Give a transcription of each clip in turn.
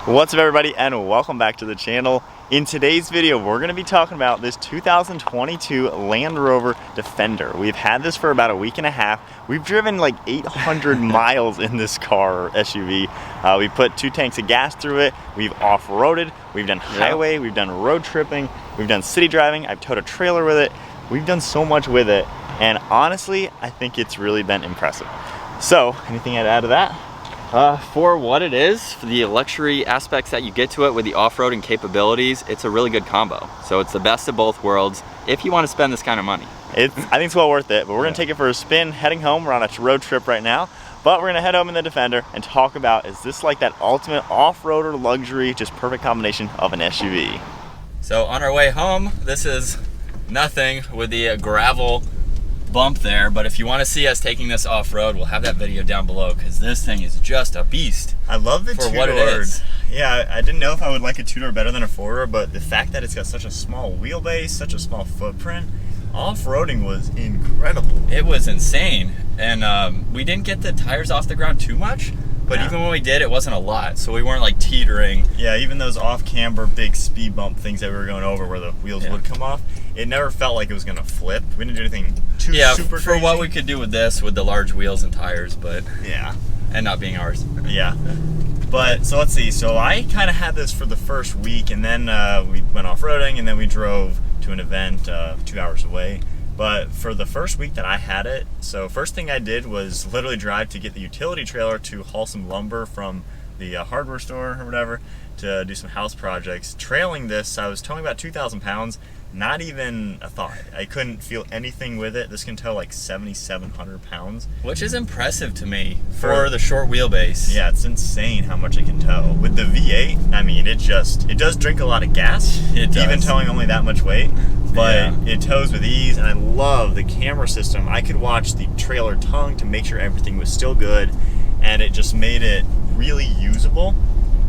What's up everybody, and welcome back to the channel. In today's video, we're going to be talking about this 2022 Land Rover Defender. We've had this for about a week and a half. We've driven like 800 miles in this car or SUV. We put 2 tanks of gas through it. We've off-roaded, we've done highway, we've done road tripping, we've done city driving. I've towed a trailer with it. We've done so much with it, and honestly, I think it's really been impressive. So, anything I'd add to that? For what it is, for the luxury aspects that you get to it with the off-roading capabilities, it's a really good combo. So it's the best of both worlds if you want to spend this kind of money. I think it's well worth it, but we're gonna take it for a spin heading home. We're on a road trip right now, but we're gonna head home in the Defender and talk about, is this like that ultimate off-roader luxury, just perfect combination of an SUV? So on our way home, this is nothing with the gravel bump there, but if you want to see us taking this off-road, we'll have that video down below, because this thing is just a beast. I love the for what it is. Yeah, I didn't know if I would like a two-door better than a four-door, but the fact that it's got such a small wheelbase, such a small footprint, off-roading was incredible. It was insane, and we didn't get the tires off the ground too much, but even when we did, it wasn't a lot, so we weren't like teetering. Yeah, even those off-camber big speed bump things that we were going over where the wheels would come off, it never felt like it was gonna flip. We didn't do anything too super crazy. For what we could do with this, with the large wheels and tires, but and not being ours. Yeah. But so let's see. So I kind of had this for the first week, and then we went off-roading, and then we drove to an event 2 hours away. But for the first week that I had it, so first thing I did was literally drive to get the utility trailer to haul some lumber from the hardware store or whatever to do some house projects. Trailing this, I was towing about 2,000 pounds, not even a thought. I couldn't feel anything with it. This can tow like 7,700 pounds. Which is impressive to me for the short wheelbase. Yeah, it's insane how much it can tow. With the V8, I mean, it does drink a lot of gas, even towing only that much weight. But it tows with ease, and I love the camera system. I could watch the trailer tongue to make sure everything was still good, and it just made it really usable.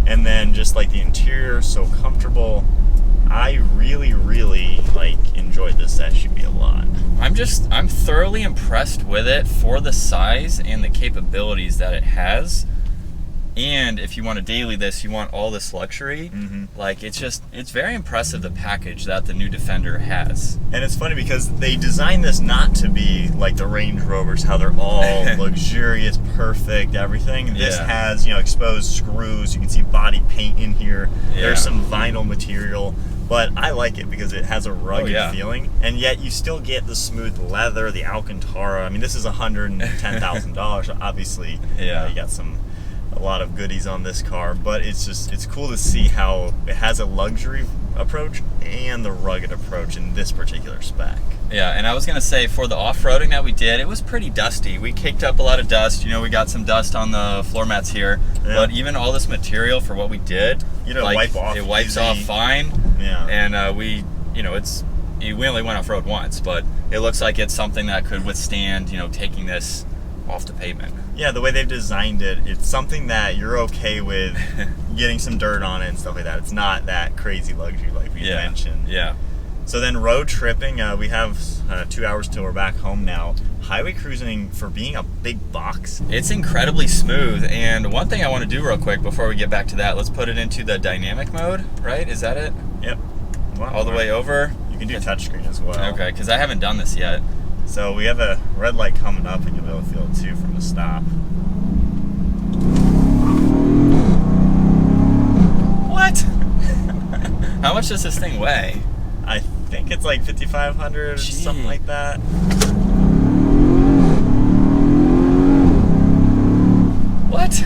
And then just like the interior, so comfortable. I really like enjoyed this SUV a lot. I'm thoroughly impressed with it for the size and the capabilities that it has. And if you want to daily this, you want all this luxury. Like it's very impressive, the package that the new Defender has. And it's funny because they designed this not to be like the Range Rovers, how they're all luxurious, perfect, everything. This has, exposed screws. You can see body paint in here. There's some vinyl material. But I like it because it has a rugged feeling, and yet you still get the smooth leather, the Alcantara. I mean, this is $110,000, so obviously you got a lot of goodies on this car, but it's cool to see how it has a luxury approach and the rugged approach in this particular spec. Yeah, and I was gonna say, for the off-roading that we did, it was pretty dusty. We kicked up a lot of dust. We got some dust on the floor mats here, but even all this material for what we did, wipe off. It wipes off fine. Yeah, and we only went off-road once, but it looks like it's something that could withstand, taking this off the pavement. Yeah, the way they've designed it, it's something that you're okay with getting some dirt on it and stuff like that. It's not that crazy luxury like we mentioned. Yeah. So then road tripping, we have 2 hours till we're back home now. Highway cruising, for being a big box, it's incredibly smooth. And one thing I want to do real quick before we get back to that, let's put it into the dynamic mode, right? Is that it? Yep. All the way over? You can do touchscreen as well. Okay, because I haven't done this yet. So we have a red light coming up, and you'll be able to feel it too from the stop. What? How much does this thing weigh? I think it's like 5,500 or something like that. What?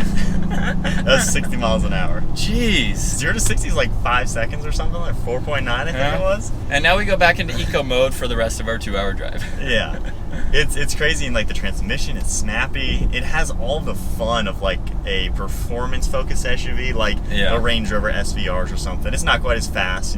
That's 60 miles an hour. Jeez. 0 to 60 is like 5 seconds or something, like 4.9 I think it was. And now we go back into eco mode for the rest of our 2-hour drive. Yeah. It's crazy, and like the transmission, it's snappy. It has all the fun of like a performance focused SUV, like a Range Rover SVRs or something. It's not quite as fast,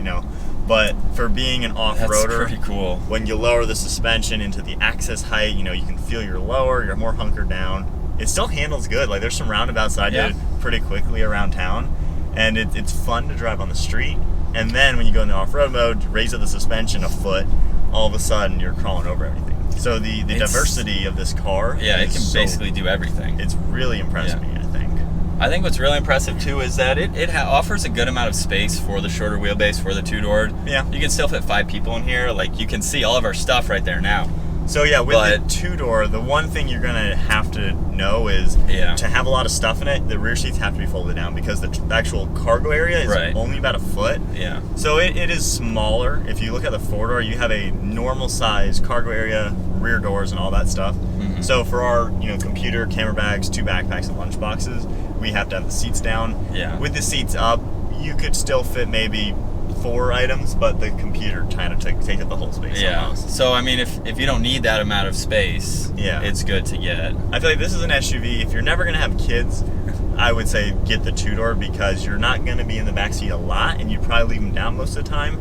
but for being an off-roader, that's pretty cool. When you lower the suspension into the access height, you can feel you're lower, you're more hunkered down. It still handles good. Like there's some roundabouts that I did pretty quickly around town, and it's fun to drive on the street. And then when you go in the off-road mode, raise up the suspension a foot, all of a sudden you're crawling over everything. So the diversity of this car, it can basically do everything. It's really impressed me, I think. I think what's really impressive too is that it offers a good amount of space for the shorter wheelbase for the two-door. Yeah. You can still fit 5 people in here. Like, you can see all of our stuff right there now. So yeah, with the two-door, the one thing you're gonna have to know is to have a lot of stuff in it, the rear seats have to be folded down because the actual cargo area is only about a foot. Yeah. So it is smaller. If you look at the four-door, you have a normal size cargo area, rear doors, and all that stuff. Mm-hmm. So for our computer, camera bags, 2 backpacks, and lunch boxes, we have to have the seats down. Yeah. With the seats up, you could still fit maybe 4 items, but the computer kind of takes up the whole space. Yeah. Almost. So I mean, if you don't need that amount of space, it's good to get. I feel like this is an SUV. If you're never gonna have kids, I would say get the two-door because you're not gonna be in the backseat a lot, and you probably leave them down most of the time.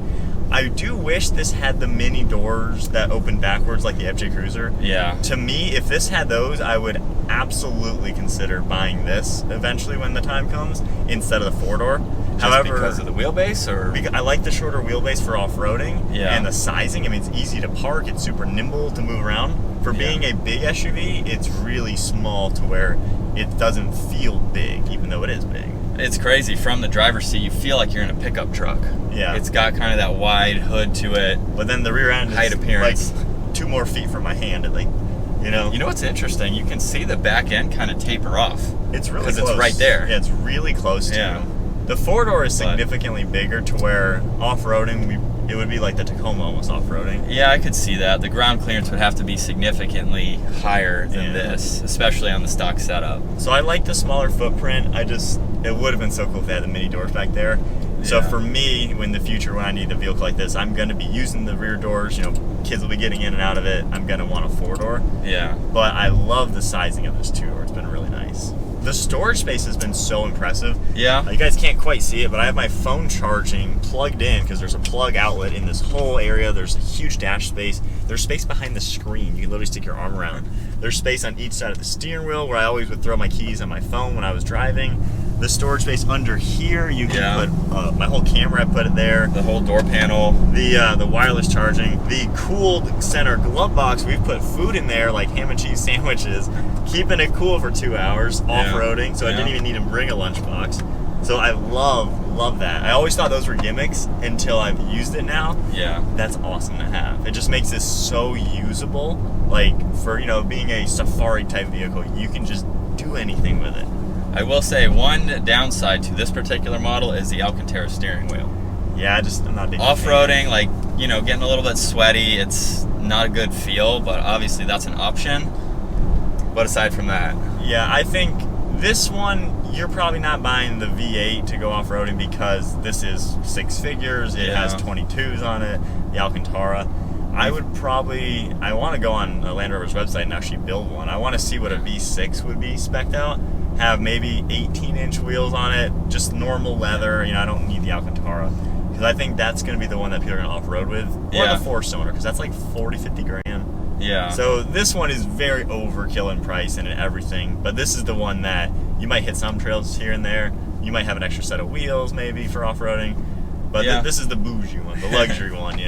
I do wish this had the mini doors that open backwards like the FJ Cruiser. Yeah. To me, if this had those, I would absolutely consider buying this eventually when the time comes instead of the four-door. However, because of the wheelbase, or I like the shorter wheelbase for off-roading and the sizing. I mean, it's easy to park. It's super nimble to move around. For being a big SUV, it's really small to where it doesn't feel big, even though it is big. It's crazy. From the driver's seat, you feel like you're in a pickup truck. Yeah. It's got kind of that wide hood to it. But then the rear end height is appearance. Like 2 more feet from my hand. Like, You know what's interesting? You can see the back end kind of taper off. It's really close. Because it's right there. Yeah, it's really close to. The four-door is significantly bigger to where off-roading, it would be like the Tacoma almost off-roading. Yeah, I could see that. The ground clearance would have to be significantly higher than this, especially on the stock setup. So I like the smaller footprint. It would have been so cool if they had the mini doors back there. So for me, in the future, when I need a vehicle like this, I'm going to be using the rear doors. Kids will be getting in and out of it. I'm going to want a four-door. Yeah. But I love the sizing of this two-door. It's been really nice. The storage space has been so impressive. Yeah. You guys can't quite see it, but I have my phone charging plugged in because there's a plug outlet in this whole area. There's a huge dash space. There's space behind the screen. You can literally stick your arm around. There's space on each side of the steering wheel where I always would throw my keys on my phone when I was driving. The storage space under here, you can put my whole camera. I put it there. The whole door panel. The wireless charging. The cooled center glove box. We've put food in there like ham and cheese sandwiches, keeping it cool for 2 hours off-roading. So I didn't even need to bring a lunchbox. So I love that. I always thought those were gimmicks until I've used it now. Yeah. That's awesome to have. It just makes this so usable. Like for being a safari type vehicle, you can just do anything with it. I will say one downside to this particular model is the Alcantara steering wheel. Yeah, I'm not big off-roading, like, getting a little bit sweaty, it's not a good feel, but obviously that's an option. But aside from that. Yeah, I think this one, you're probably not buying the V8 to go off-roading because this is 6 figures, it has 22s on it, the Alcantara. I want to go on Land Rover's website and actually build one. I want to see what a V6 would be spec'd out. Have maybe 18-inch wheels on it, just normal leather. I don't need the Alcantara because I think that's going to be the one that people are going to off-road with, or the 4-cylinder because that's like 40-50 grand. Yeah. So this one is very overkill in price and in everything, but this is the one that you might hit some trails here and there. You might have an extra set of wheels maybe for off-roading, but this is the bougie one, the luxury one.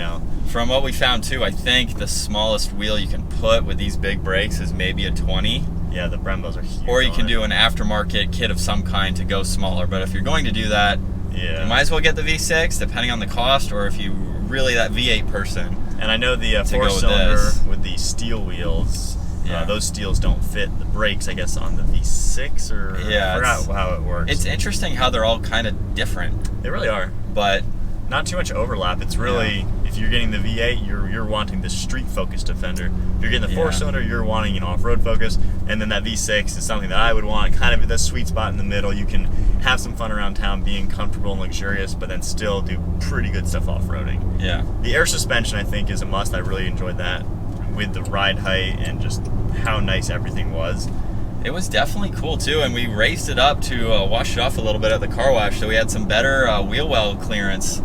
From what we found too, I think the smallest wheel you can put with these big brakes is maybe a 20. Yeah, the Brembos are huge. Or you can do an aftermarket kit of some kind to go smaller. But if you're going to do that, you might as well get the V6, depending on the cost, or if you really that V8 person. And I know the 4-cylinder with the steel wheels, those steels don't fit the brakes, I guess, on the V6, or I forgot how it works. It's interesting how they're all kind of different. They really are. But not too much overlap. It's really, if you're getting the V8, you're wanting the street-focused Defender. If you're getting the 4-cylinder, you're wanting an off-road focus. And then that V6 is something that I would want, kind of the sweet spot in the middle. You can have some fun around town, being comfortable and luxurious, but then still do pretty good stuff off-roading. Yeah. The air suspension, I think, is a must. I really enjoyed that with the ride height and just how nice everything was. It was definitely cool too, and we raised it up to wash it off a little bit at the car wash, so we had some better wheel well clearance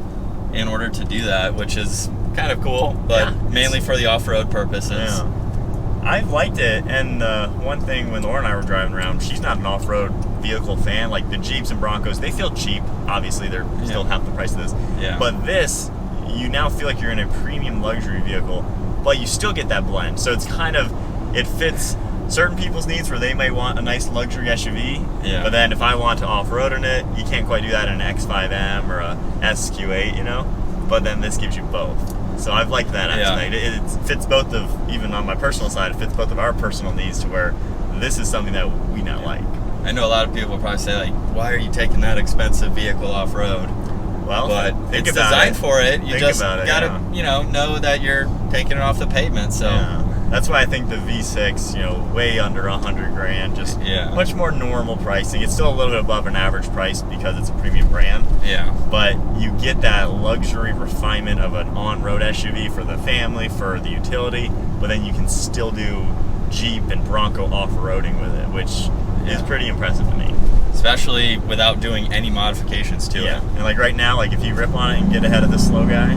in order to do that, which is kind of cool, but mainly for the off-road purposes. Yeah. I've liked it, and one thing when Laura and I were driving around, she's not an off-road vehicle fan. Like the Jeeps and Broncos, they feel cheap. Obviously, they're still half the price of this. Yeah. But this, you now feel like you're in a premium luxury vehicle, but you still get that blend. So it's kind of, it fits certain people's needs where they may want a nice luxury SUV. Yeah. But then if I want to off-road in it, you can't quite do that in an X5M or a SQ8, you know? But then this gives you both. So I've liked that aspect. It fits both of, even on my personal side, it fits both of our personal needs to where this is something that we now like. I know a lot of people will probably say, like, why are you taking that expensive vehicle off-road? Well, but it's designed for it. You just gotta, know that you're taking it off the pavement. So that's why I think the V6, way under $100,000, just much more normal pricing. It's still a little bit above an average price because it's a premium brand. Yeah. But you get that luxury refinement of an on-road SUV for the family, for the utility, but then you can still do Jeep and Bronco off-roading with it, which is pretty impressive to me. Especially without doing any modifications to it. And like right now, like if you rip on it and get ahead of the slow guy,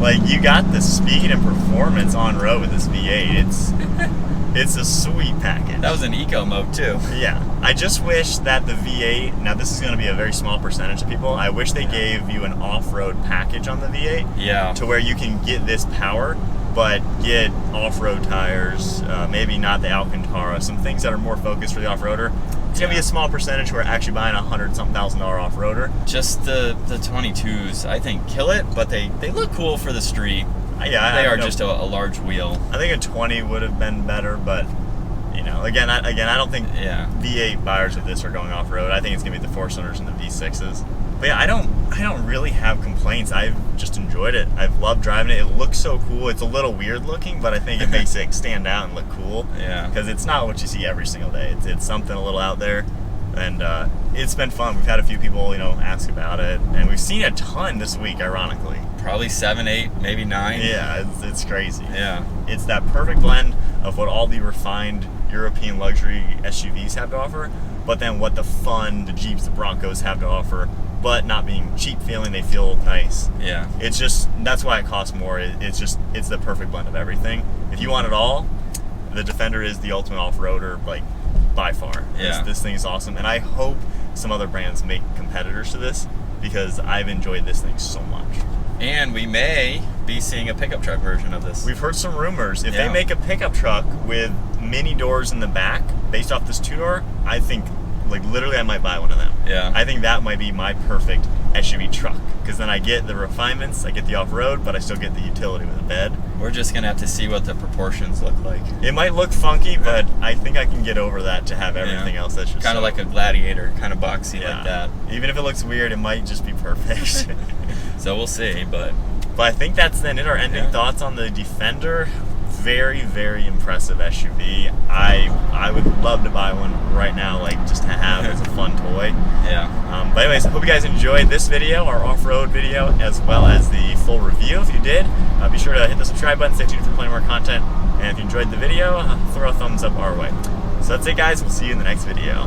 like you got the speed and performance on road with this V8. It's a sweet package. That was an eco mode too. Yeah. I just wish that the V8, now this is going to be a very small percentage of people, I wish they gave you an off-road package on the V8. Yeah. To where you can get this power, but get off-road tires, maybe not the Alcantara, some things that are more focused for the off-roader. It's going to be a small percentage who are actually buying a $100,000 off-roader. Just the 22s, I think, kill it, but they look cool for the street. Yeah, they are just a large wheel. I think a 20 would have been better, but again, I don't think V8 buyers of this are going off-road. I think it's going to be the 4-cylinders and the V6s. But yeah, I don't really have complaints. I've just enjoyed it. I've loved driving it. It looks so cool. It's a little weird looking, but I think it makes it stand out and look cool. Yeah. Because it's not what you see every single day. It's something a little out there, and it's been fun. We've had a few people, ask about it, and we've seen a ton this week, ironically. Probably 7, 8, maybe 9. Yeah, it's crazy. Yeah. It's that perfect blend of what all the refined European luxury SUVs have to offer, but then what the Jeeps, the Broncos have to offer, but not being cheap feeling, they feel nice. Yeah. It's just, that's why it costs more. It's the perfect blend of everything. If you want it all, the Defender is the ultimate off-roader, like, by far. Yeah. This thing is awesome, and I hope some other brands make competitors to this, because I've enjoyed this thing so much. And we may be seeing a pickup truck version of this. We've heard some rumors. If they make a pickup truck with mini doors in the back, based off this 2-door, I think, like, literally I might buy one of them. Yeah. I think that might be my perfect SUV truck, because then I get the refinements, I get the off-road, but I still get the utility with a bed. We're just going to have to see what the proportions look like. It might look funky, but I think I can get over that to have everything else that's just kind of like a Gladiator, kind of boxy like that. Even if it looks weird, it might just be perfect. So we'll see, but I think that's then it. Our ending thoughts on the Defender. Very, very impressive SUV. I would love to buy one right now, like just to have as a fun toy. Yeah. But anyways, I hope you guys enjoyed this video, our off-road video, as well as the full review. If you did, be sure to hit the subscribe button, stay tuned for plenty more content. And if you enjoyed the video, throw a thumbs up our way. So that's it, guys. We'll see you in the next video.